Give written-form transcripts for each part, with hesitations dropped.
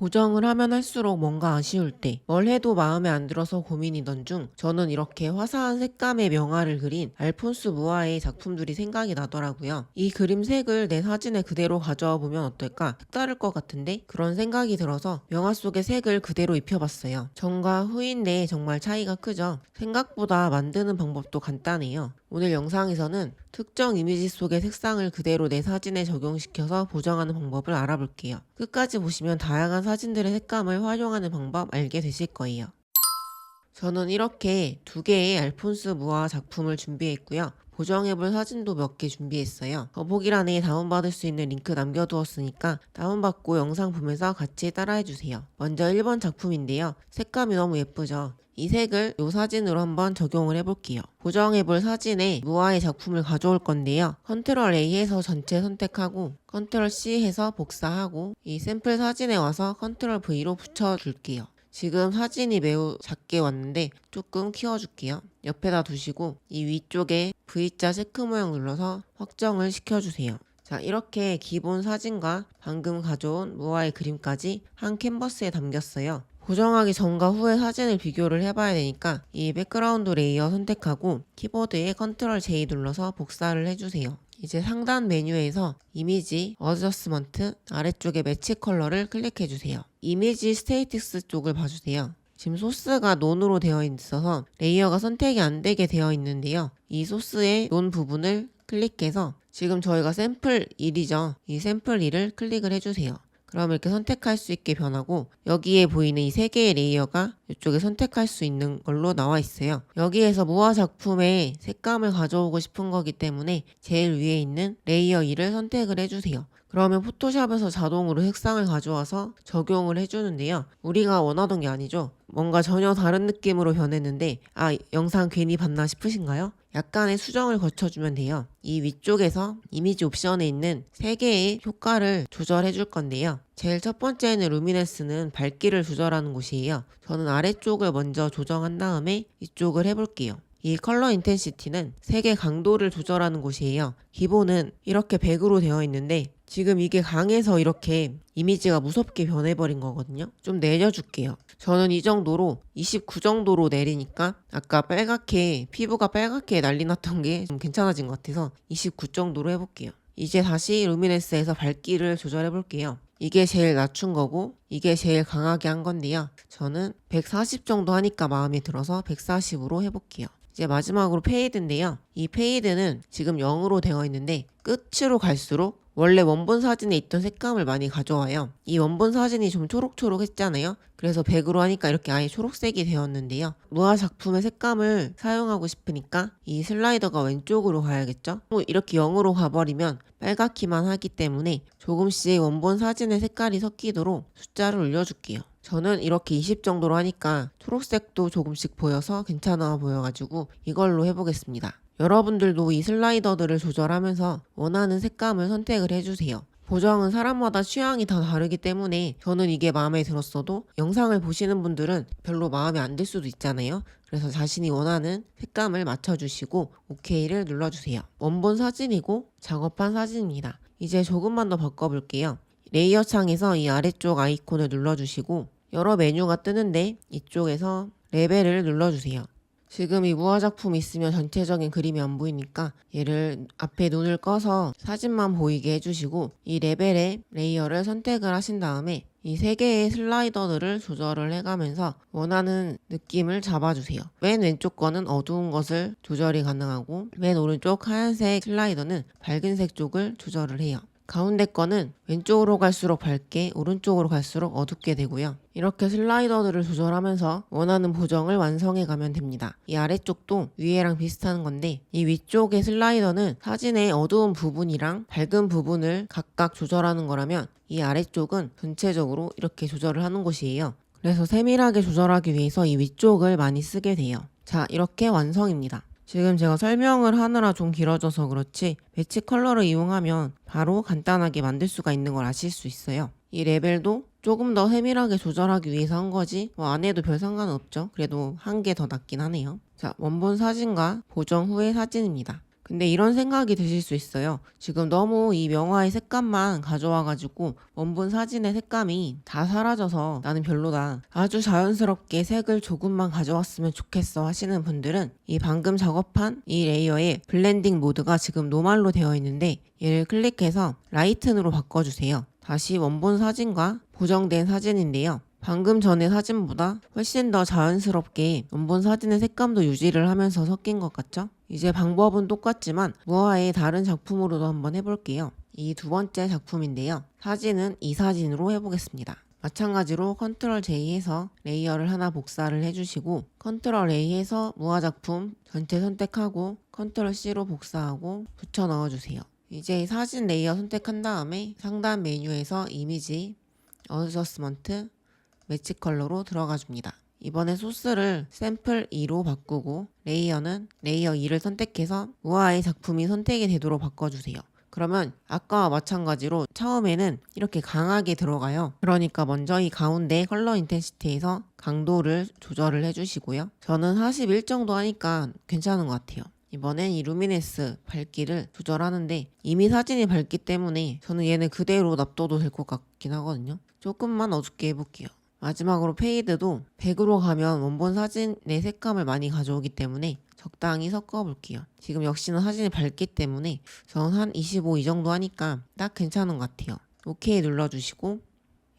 보정을 하면 할수록 뭔가 아쉬울 때, 뭘 해도 마음에 안 들어서 고민이던 중 저는 이렇게 화사한 색감의 명화를 그린 알폰스 무아의 작품들이 생각이 나더라고요. 이 그림 색을 내 사진에 그대로 가져와 보면 어떨까? 색다를 것 같은데? 그런 생각이 들어서 명화 속의 색을 그대로 입혀봤어요. 전과 후인데 정말 차이가 크죠? 생각보다 만드는 방법도 간단해요. 오늘 영상에서는 특정 이미지 속의 색상을 그대로 내 사진에 적용시켜서 보정하는 방법을 알아볼게요. 끝까지 보시면 다양한 사진들의 색감을 활용하는 방법 알게 되실 거예요. 저는 이렇게 두 개의 알폰스 무아 작품을 준비했고요. 보정해볼 사진도 몇 개 준비했어요. 더보기란에 다운받을 수 있는 링크 남겨두었으니까 다운받고 영상 보면서 같이 따라해주세요. 먼저 1번 작품인데요. 색감이 너무 예쁘죠? 이 색을 이 사진으로 한번 적용을 해볼게요. 보정해볼 사진에 무아의 작품을 가져올 건데요. 컨트롤 A 해서 전체 선택하고 컨트롤 C 해서 복사하고 이 샘플 사진에 와서 컨트롤 V로 붙여줄게요. 지금 사진이 매우 작게 왔는데 조금 키워줄게요. 옆에다 두시고 이 위쪽에 V자 체크 모양 눌러서 확정을 시켜주세요. 자, 이렇게 기본 사진과 방금 가져온 무아의 그림까지 한 캔버스에 담겼어요. 보정하기 전과 후의 사진을 비교를 해봐야 되니까 이 백그라운드 레이어 선택하고 키보드에 컨트롤 J 눌러서 복사를 해주세요. 이제 상단 메뉴에서 이미지 어저스먼트 아래쪽에 매치 컬러를 클릭해주세요. 이미지 스테이틱스 쪽을 봐주세요. 지금 소스가 논으로 되어 있어서 레이어가 선택이 안 되게 되어 있는데요. 이 소스의 논 부분을 클릭해서 지금 저희가 샘플 1이죠. 이 샘플 1을 클릭을 해주세요. 그럼 이렇게 선택할 수 있게 변하고 여기에 보이는 이 세 개의 레이어가 이쪽에 선택할 수 있는 걸로 나와 있어요. 여기에서 무아 작품의 색감을 가져오고 싶은 거기 때문에 제일 위에 있는 레이어 2를 선택을 해주세요. 그러면 포토샵에서 자동으로 색상을 가져와서 적용을 해주는데요. 우리가 원하던 게 아니죠. 뭔가 전혀 다른 느낌으로 변했는데 영상 괜히 봤나 싶으신가요? 약간의 수정을 거쳐주면 돼요. 이 위쪽에서 이미지 옵션에 있는 3개의 효과를 조절해 줄 건데요. 제일 첫 번째는 루미네스는 밝기를 조절하는 곳이에요. 저는 아래쪽을 먼저 조정한 다음에 이쪽을 해볼게요. 이 컬러 인텐시티는 색의 강도를 조절하는 곳이에요. 기본은 이렇게 100으로 되어 있는데 지금 이게 강해서 이렇게 이미지가 무섭게 변해버린 거거든요. 좀 내려줄게요. 저는 이 정도로 29 정도로 내리니까 아까 빨갛게 피부가 빨갛게 난리 났던 게 좀 괜찮아진 것 같아서 29 정도로 해볼게요. 이제 다시 루미네스에서 밝기를 조절해 볼게요. 이게 제일 낮춘 거고 이게 제일 강하게 한 건데요. 저는 140 정도 하니까 마음에 들어서 140으로 해볼게요. 이제 마지막으로 페이드인데요. 이 페이드는 지금 0으로 되어 있는데 끝으로 갈수록 원래 원본 사진에 있던 색감을 많이 가져와요. 이 원본 사진이 좀 초록초록 했잖아요. 그래서 100으로 하니까 이렇게 아예 초록색이 되었는데요. 무아 작품의 색감을 사용하고 싶으니까 이 슬라이더가 왼쪽으로 가야겠죠. 이렇게 0으로 가버리면 빨갛기만 하기 때문에 조금씩 원본 사진의 색깔이 섞이도록 숫자를 올려줄게요. 저는 이렇게 20 정도로 하니까 초록색도 조금씩 보여서 괜찮아 보여가지고 이걸로 해보겠습니다. 여러분들도 이 슬라이더들을 조절하면서 원하는 색감을 선택을 해주세요. 보정은 사람마다 취향이 다 다르기 때문에 저는 이게 마음에 들었어도 영상을 보시는 분들은 별로 마음에 안 들 수도 있잖아요. 그래서 자신이 원하는 색감을 맞춰주시고 OK를 눌러주세요. 원본 사진이고 작업한 사진입니다. 이제 조금만 더 바꿔볼게요. 레이어 창에서 이 아래쪽 아이콘을 눌러주시고 여러 메뉴가 뜨는데 이쪽에서 레벨을 눌러주세요. 지금 이 무아 작품 있으면 전체적인 그림이 안 보이니까 얘를 앞에 눈을 꺼서 사진만 보이게 해주시고 이 레벨의 레이어를 선택을 하신 다음에 이 3개의 슬라이더들을 조절을 해가면서 원하는 느낌을 잡아주세요. 맨 왼쪽 거는 어두운 것을 조절이 가능하고 맨 오른쪽 하얀색 슬라이더는 밝은색 쪽을 조절을 해요. 가운데 거는 왼쪽으로 갈수록 밝게 오른쪽으로 갈수록 어둡게 되고요. 이렇게 슬라이더들을 조절하면서 원하는 보정을 완성해 가면 됩니다. 이 아래쪽도 위에랑 비슷한 건데 이 위쪽의 슬라이더는 사진의 어두운 부분이랑 밝은 부분을 각각 조절하는 거라면 이 아래쪽은 전체적으로 이렇게 조절을 하는 곳이에요. 그래서 세밀하게 조절하기 위해서 이 위쪽을 많이 쓰게 돼요. 자, 이렇게 완성입니다. 지금 제가 설명을 하느라 좀 길어져서 그렇지 매치 컬러를 이용하면 바로 간단하게 만들 수가 있는 걸 아실 수 있어요. 이 레벨도 조금 더 세밀하게 조절하기 위해서 한 거지 안 해도 별 상관은 없죠. 그래도 한 개 더 낫긴 하네요. 자, 원본 사진과 보정 후의 사진입니다. 근데 이런 생각이 드실 수 있어요. 지금 너무 이 명화의 색감만 가져와가지고 원본 사진의 색감이 다 사라져서 나는 별로다. 아주 자연스럽게 색을 조금만 가져왔으면 좋겠어 하시는 분들은 이 방금 작업한 이 레이어의 블렌딩 모드가 지금 노말로 되어 있는데 얘를 클릭해서 라이튼으로 바꿔주세요. 다시 원본 사진과 보정된 사진인데요. 방금 전의 사진보다 훨씬 더 자연스럽게 원본 사진의 색감도 유지를 하면서 섞인 것 같죠? 이제 방법은 똑같지만 무화의 다른 작품으로도 한번 해볼게요. 이 두 번째 작품인데요. 사진은 이 사진으로 해보겠습니다. 마찬가지로 컨트롤 J 해서 레이어를 하나 복사를 해주시고 컨트롤 A 해서 무화 작품 전체 선택하고 컨트롤 C로 복사하고 붙여 넣어주세요. 이제 사진 레이어 선택한 다음에 상단 메뉴에서 이미지, 어드저스먼트, 매치 컬러로 들어가 줍니다. 이번에 소스를 샘플 2로 바꾸고 레이어는 레이어 2를 선택해서 무화의 작품이 선택이 되도록 바꿔주세요. 그러면 아까와 마찬가지로 처음에는 이렇게 강하게 들어가요. 그러니까 먼저 이 가운데 컬러 인텐시티에서 강도를 조절을 해주시고요. 저는 41 정도 하니까 괜찮은 것 같아요. 이번엔 이 루미네스 밝기를 조절하는데 이미 사진이 밝기 때문에 저는 얘는 그대로 놔둬도 될 것 같긴 하거든요. 조금만 어둡게 해볼게요. 마지막으로 페이드도 100으로 가면 원본 사진의 색감을 많이 가져오기 때문에 적당히 섞어볼게요. 지금 역시나 사진이 밝기 때문에 저는 한 25 이 정도 하니까 딱 괜찮은 것 같아요. 오케이 눌러주시고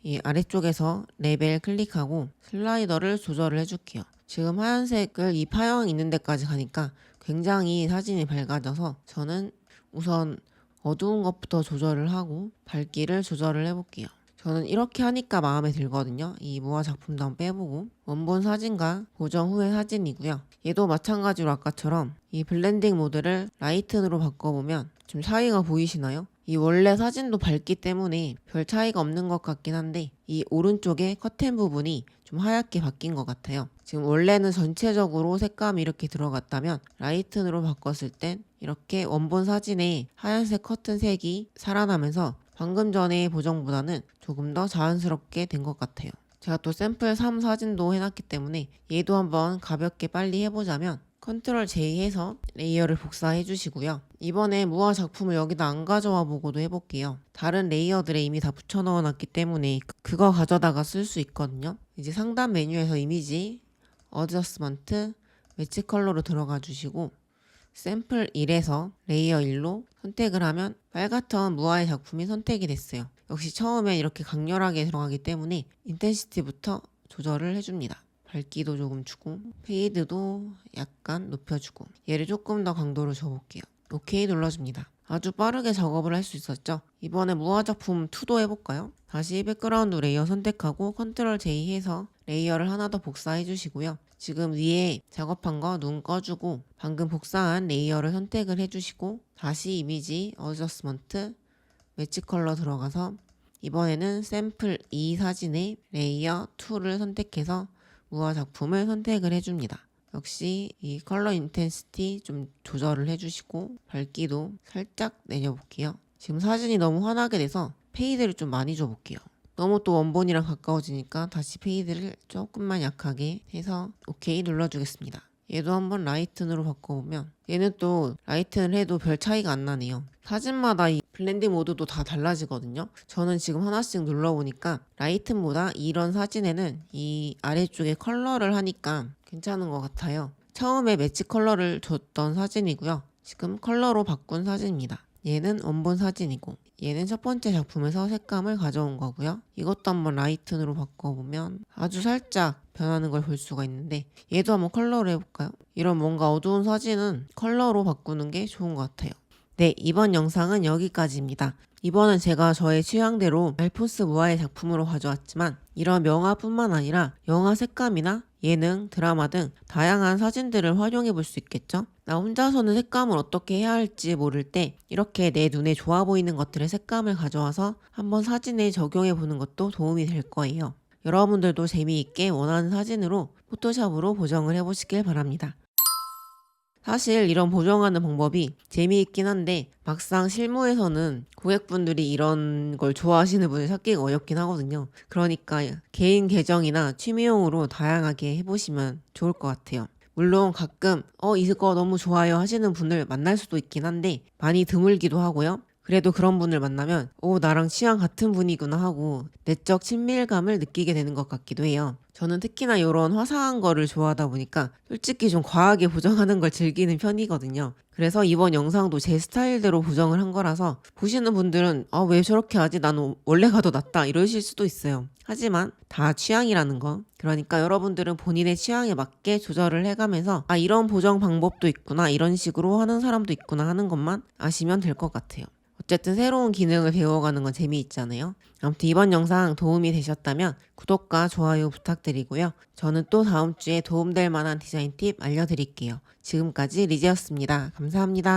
이 아래쪽에서 레벨 클릭하고 슬라이더를 조절을 해줄게요. 지금 하얀색을 이 파형 있는 데까지 가니까 굉장히 사진이 밝아져서 저는 우선 어두운 것부터 조절을 하고 밝기를 조절을 해볼게요. 저는 이렇게 하니까 마음에 들거든요. 이 무화 작품도 한번 빼보고 원본 사진과 보정 후의 사진이고요. 얘도 마찬가지로 아까처럼 이 블렌딩 모드를 라이튼으로 바꿔보면 좀 차이가 보이시나요? 이 원래 사진도 밝기 때문에 별 차이가 없는 것 같긴 한데 이 오른쪽에 커튼 부분이 좀 하얗게 바뀐 것 같아요. 지금 원래는 전체적으로 색감이 이렇게 들어갔다면 라이튼으로 바꿨을 땐 이렇게 원본 사진에 하얀색 커튼 색이 살아나면서 방금 전의 보정보다는 조금 더 자연스럽게 된 것 같아요. 제가 또 샘플 3 사진도 해놨기 때문에 얘도 한번 가볍게 빨리 해보자면 컨트롤 J 해서 레이어를 복사해 주시고요. 이번에 무화 작품을 여기다 안 가져와 보고도 해볼게요. 다른 레이어들에 이미 다 붙여 넣어놨기 때문에 그거 가져다가 쓸 수 있거든요. 이제 상단 메뉴에서 이미지, 어드저스먼트, 매치 컬러로 들어가 주시고 샘플 1에서 레이어 1로 선택을 하면 빨갛던 무화의 작품이 선택이 됐어요. 역시 처음에 이렇게 강렬하게 들어가기 때문에 인텐시티부터 조절을 해줍니다. 밝기도 조금 주고 페이드도 약간 높여주고 얘를 조금 더 강도를 줘볼게요. 오케이 눌러줍니다. 아주 빠르게 작업을 할 수 있었죠. 이번에 무화 작품 2도 해볼까요? 다시 백그라운드 레이어 선택하고 컨트롤 J 해서 레이어를 하나 더 복사해 주시고요. 지금 위에 작업한 거 눈 꺼주고 방금 복사한 레이어를 선택을 해주시고 다시 이미지, 어드저스먼트, 매치 컬러 들어가서 이번에는 샘플 2 사진의 레이어 2를 선택해서 무화 작품을 선택을 해줍니다. 역시 이 컬러 인텐시티 좀 조절을 해주시고 밝기도 살짝 내려볼게요. 지금 사진이 너무 환하게 돼서 페이드를 좀 많이 줘볼게요. 너무 또 원본이랑 가까워지니까 다시 페이드를 조금만 약하게 해서 오케이 눌러주겠습니다. 얘도 한번 라이튼으로 바꿔보면 얘는 또 라이튼을 해도 별 차이가 안 나네요. 사진마다 이 블렌딩 모드도 다 달라지거든요. 저는 지금 하나씩 눌러보니까 라이튼보다 이런 사진에는 이 아래쪽에 컬러를 하니까 괜찮은 것 같아요. 처음에 매치 컬러를 줬던 사진이고요. 지금 컬러로 바꾼 사진입니다. 얘는 원본 사진이고 얘는 첫 번째 작품에서 색감을 가져온 거고요. 이것도 한번 라이튼으로 바꿔보면 아주 살짝 변하는 걸 볼 수가 있는데 얘도 한번 컬러로 해볼까요? 이런 뭔가 어두운 사진은 컬러로 바꾸는 게 좋은 것 같아요. 네, 이번 영상은 여기까지입니다. 이번은 제가 저의 취향대로 알폰스 무아의 작품으로 가져왔지만 이런 명화뿐만 아니라 영화 색감이나 예능, 드라마 등 다양한 사진들을 활용해 볼 수 있겠죠? 나 혼자서는 색감을 어떻게 해야 할지 모를 때 이렇게 내 눈에 좋아 보이는 것들의 색감을 가져와서 한번 사진에 적용해 보는 것도 도움이 될 거예요. 여러분들도 재미있게 원하는 사진으로 포토샵으로 보정을 해보시길 바랍니다. 사실 이런 보정하는 방법이 재미있긴 한데 막상 실무에서는 고객분들이 이런 걸 좋아하시는 분을 찾기가 어렵긴 하거든요. 그러니까 개인 계정이나 취미용으로 다양하게 해보시면 좋을 것 같아요. 물론 가끔 이거 너무 좋아요 하시는 분을 만날 수도 있긴 한데 많이 드물기도 하고요. 그래도 그런 분을 만나면 나랑 취향 같은 분이구나 하고 내적 친밀감을 느끼게 되는 것 같기도 해요. 저는 특히나 이런 화사한 거를 좋아하다 보니까 솔직히 좀 과하게 보정하는 걸 즐기는 편이거든요. 그래서 이번 영상도 제 스타일대로 보정을 한 거라서 보시는 분들은 왜 저렇게 하지? 나는 원래가 더 낫다 이러실 수도 있어요. 하지만 다 취향이라는 거. 그러니까 여러분들은 본인의 취향에 맞게 조절을 해가면서 이런 보정 방법도 있구나, 이런 식으로 하는 사람도 있구나 하는 것만 아시면 될 것 같아요. 어쨌든 새로운 기능을 배워가는 건 재미있잖아요. 아무튼 이번 영상 도움이 되셨다면 구독과 좋아요 부탁드리고요. 저는 또 다음 주에 도움될 만한 디자인 팁 알려드릴게요. 지금까지 리지였습니다. 감사합니다.